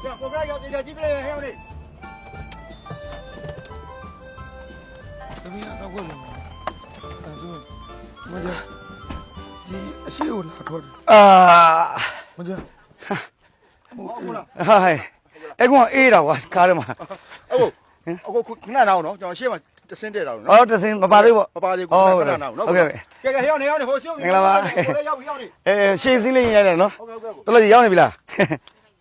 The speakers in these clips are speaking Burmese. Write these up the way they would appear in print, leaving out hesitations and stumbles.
呀，我这要这些几百还有呢。这边还过来吗？我讲，这谁有拉拖的？啊，我讲，嗨，哎，我 A 了，我卡了嘛。哦，我看到喏，就先嘛，先得到喏。哦，这是没把对不？没把对，哦看到喏。OK，这个要你，好笑。明白吗？要不要你？先生嘞，来喏。 OK。到了要你不啦？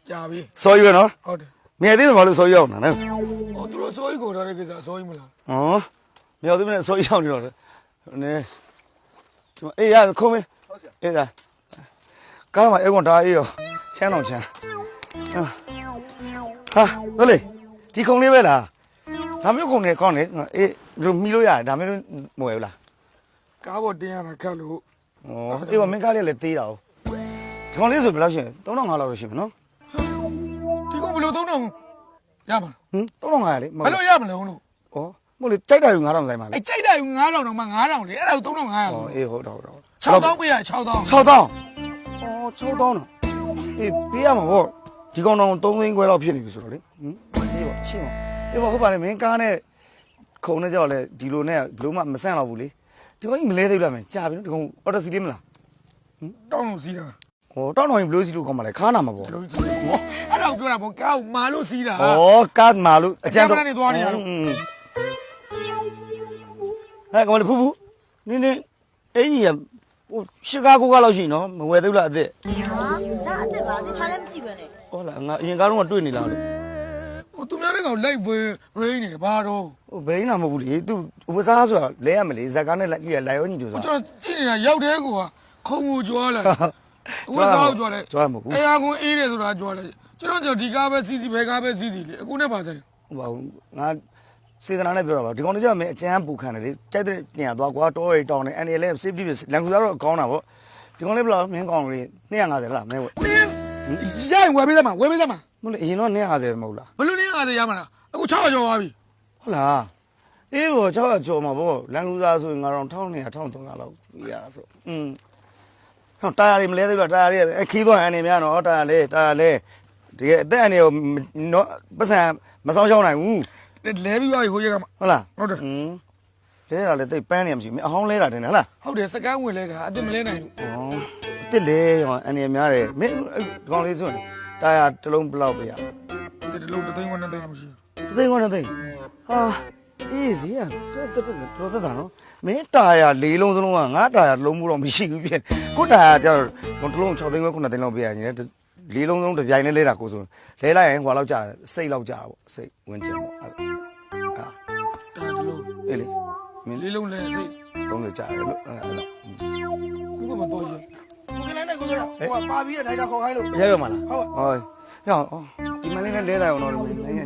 假币。所以喏，好的。明天跑了所以要呢。哦，都是所以过来的，个所以么啦？哦，明天呢所以要你了，呢。哎呀，空没？哎呀，刚嘛，哎我打一哟，1000多钱。哈，到嘞，ဒီ空လေးပဲလား။ဒါမျိုးကုန်နေကောင်းတယ်။အေးတို့မီလို့ရတယ်ဒါမျိုးမဝယ်ဘူးလား ကားပေါ်တင်ရတာခက်လို့ ။ဩအေးပါမင်းကားလေးလည်းသေးတာ哦။ဒီကောင်လေးဆိုဘယ်လောက်ရှိလဲ3500လောက်ရှိမယ်နော် ဒီကဘယ်လိုသုံးတော့ရမှာ ။ဟင်3500လေ။ ဘယ်လိုရမလဲဟုတ်လို့ ဩမဟုတ်လေကြိုက်တာယူ9000ဆိုင်ပါလေ အဲကြိုက်တယ်9000တော့မှ9000လေအဲ့ဒါကို3500 ။ဩအေးဟုတ်တော့ဟုတ်တော့ 6000ပေးရ6000 6000။ဩ6000တော့။အေးပေးရမှာပေါ့။ဒီကောင်တော့3သိန်းခွဲလောက်ဖြစ်နေပြီဆိုတော့လေ။ဟင်အေးပါရှင်းပါ။အေးပါဟုတ်ပါလေမင်းကားနဲ့ခုံနဲ့ကြောက်လဲဒီလိုနဲ့ဘလို့မှမဆန့်တော့ဘူးလေ။ဒီကောင်ကြီးမလဲသေးဘူးလားမင်းကြာပြီနော်ဒီကောင်အော်တိုစီလေးမလား တောင်းလို့စီးတာ ။ဩတောင်းတော်ရင်ဘလို့စီလို့ကောင်းပါလဲခါနာမှာပေါ့ ဘယ်လိုစီးလဲအဲ့ဒါကိုပြောတာပေါ့ကားကိုမာလို့စီးတာ ။ဩကားမာလို့အကျန်းတော့ အကျန်းကနေသွားနေရတော့ ဟဲ့ကောင်လေးဖူးဖူးနင်းအင်ကြီးကဟိုရှစ်ကားကိုကားလောက်ရှိနော်မဝယ်သေးဘူးလားအစ်စ် ဟာဒါအစ်စ်ပါဒီချားလည်းမကြည့်ပဲနဲ့ ဟုတ်လားငါအရင်ကားတော့တွေ့နေလားလို့ ဟိုသူများတွေကလိုက်ဝေးရင်းနေတယ်ဘာတော့ ဟိုဘယ်င်းနာမဟုတ်ဘူးလေသူဝစားဆိုတာလဲရမလေဇက်ကားနဲ့လိုက်ရောညီတူ ဟို ဆိုတာ ကျွန်တော်ကြည့်နေတာရောက်တဲ့ကွာခုံကိုကြွားလာဝတ်သားကိုကြွားလိုက် ကြွားမှာဘူး အဲအကွန်အေးတယ်ဆိုတာကြွားလိုက်ကျွန်တော်ဒီကားပဲစီးစီးဘယ်ကားပဲစီးစီးလေအခုနဲ့ပါဆိုင် ဟိုပါဘူးငါစေတနာနဲ့ပြောတာပါဒီကောင်လေးကမင်းအကျန်းပူခံတယ်လေကြိုက်တဲ့ပြင်ရသွားကွာတောရီတောင်းနေအန်ဒီလည်း safety လန်ကူကတော့ကောင်းတာပေါ့ဒီကောင်လေးဘယ်လောက်မင်းကောင်းလေး250လားမင်းဝယ် ရရင်ဝယ်ပေးသမှာဝယ်ပေးသမှာ မဟုတ်လေအရင်တော့250ပဲမဟုတ်လား ဘယ်လိုလဲ50ရမှာလားအခု600ကျော်သွားပြီ ဟုတ်လားအေးဘော600ကျော်မှာပေါ့လန်ကူစားဆိုရင်ငါတော့1200 1300လောက်ပြရတာဆိုဟောတာယာလေးမလဲသေးဘူးတာယာလေးခီးသွားအန်နေများနော်တာယာလေးဒီအသက်အန်နေကိုနော်ပတ်စံမဆောင်ရှောင်းနိုင်ဘူး လဲပြီးသွားပြီဟိုရက်ကမှ ဟုတ်လား ဟုတ်တယ် လဲတာလည်းတိတ်ပန်းနေမှရှိဘူးအဟောင်းလဲတာတင်တယ်ဟုတ်လား ဟုတ်တယ်စကန်းဝင်လဲတာအစ်စ်မလဲနိုင်ဘူး ဩအစ်လေရောအန်နေများတယ်မင်းဒီကောင်လေးဆိုရင်တာယာတစ်လုံးဘယ်လောက်ပြရ ဒီလို3သိန်း1သိန်းလောက်ရှိ သိန်းခွန်းသိန်းဟာအေးစီရတော်တော်နော်မင်းတာယာ၄လုံးစလုံးကငါတာယာတစ်လုံးမှုတော့မရှိဘူးဖြစ်ကိုတာယာကျတော့တစ်လုံး6သိန်းခွဲ9သိန်းလောက်ပြရရင်၄လုံးလုံးတစ်ပြိုင်နဲ့လဲတာကိုဆိုလဲလိုက်ရင်ဟွာလောက်ကြာစိတ်လောက်ကြာပေါ့စိတ်ဝင်ကျင်ပေါ့တာဒီလို အေးလေမင်း လေးလုံးလဲစိတ် 30ကြာတယ်လို့အဲ့ဒါ ခုကမတော့ရ ကိုကလည်းနဲ့ကိုကလည်းဟိုပါပြီးတဲ့ထိုင်တာခေါ်ခိုင်းလို့ ရရမလား ဟုတ် ဟောရောဒီမလေးနဲ့လဲလိုက်အောင်တော့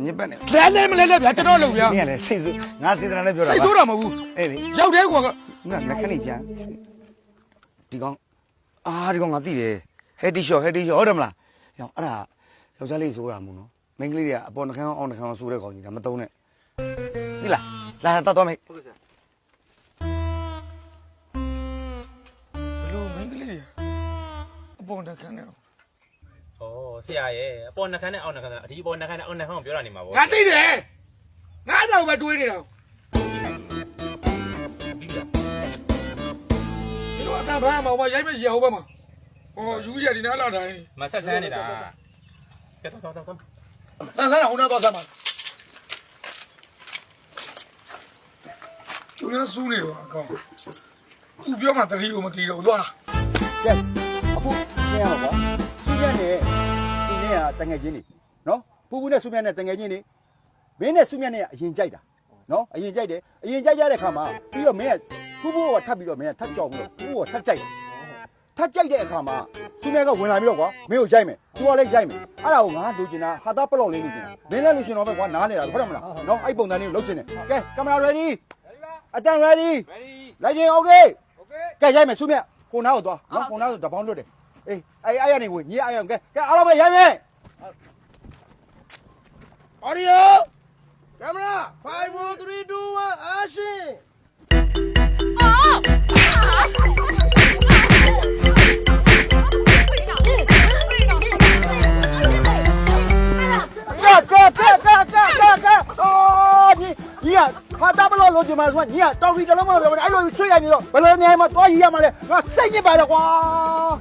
ညစ်ပတ်နေ လဲမလဲဗျာကျွန်တော်လုပ်ဗျာ မင်းကလည်းစိတ်ဆိုငါစေတနာနဲ့ပြောတာ စိတ်ဆိုးတာမဟုတ်ဘူး အေးလေ ရောက်တဲ့ကွာ ငါနှခဏိပြန်ဒီကောင်ဒီကောင်ငါသိတယ်ဟက်တီရှော့ဟုတ်တယ်မလားရောအဲ့ဒါယောက်ျားလေးဆိုတာမို့နော်မိန်းကလေးတွေကအပေါ်နှခမ်းအောင်နှခမ်းအောင်ဆိုတဲ့ကောင်ကြီးဒါမသုံးနဲ့သိလားလာတတ်တော့မေး ဟုတ်ကဲ့ဆရာ ဘယ်လိုမင်းကလေးအပေါ်တက်ခန်းနေအောင် ။ဩဆရာရဲ့အပေါ်နှခမ်းနဲ့အောက်နှခမ်းအဒီအပေါ်နှခမ်းနဲ့အောက်နှခမ်းကိုပြောတာနေမှာပေါ့ ငါသိတယ်ငါတော့ပဲတွေးနေတာ ။ပြီးလား ဒီလိုအတန်းဘာမှမရိုက်မရအောင်ပဲမှာယူရဒီနားလာတိုင်း ။မဆက်ဆန်းနေတာ။ကဲတော့ ငါကတော့ဟိုနာတော့ဆက်မှာကျုံရဆူးနေတော့အကောင်သူပြောမှတတိကိုမကြည့်တော့သွား ကျက်အခုဆင်းရမှာကွာဆူမြတ်နဲ့ဒီနေ့ကတငယ်ချင်းနေနော်ပူပူနဲ့ဆူမြတ်နဲ့တငယ်ချင်းနေမင်းနဲ့ဆူမြတ်နဲ့အရင်ကြိုက်တာနော်အရင်ကြိုက်တယ်အရင်ကြိုက်ရတဲ့ခါမှာပြီးတော့မင်းကပူပူကထပ်ပြီးတော့မင်းကထပ်ကြောက်ပြီးတော့ပူပူကထပ်ကြိုက်ထပ်ကြိုက်တဲ့အခါမှာဆူမြတ်ကဝင်လာပြီးတော့ကွာမင်းကိုရိုက်မယ်သူကလည်းရိုက်မယ်အဲ့ဒါကိုငါလိုချင်တာဟာသားပလော့လေးလိုချင်တာမင်းလည်းလိုချင်တော့ပဲကွာနားနေတာဟုတ်တယ်မလားနော်အဲ့ပုံစံလေးကိုလုပ်ချင်တယ်ကဲကင်မရာ ready အတန် ready lighting okay ကဲရိုက်မယ်ဆူမြတ်ကိုနားကိုသွားနော်ကိုနားကိုတပေါင်းလွတ်တယ်အေးအဲ့ရနေဝင်ညီအဲ့ရကဲအားလုံးပဲရိုက်မယ် audio camera 5 4 3 2 1 action အော်你啊，到底这他妈的，哎，老睡呀你了，本来你还嘛多一样嘛嘞，我谁你白了花。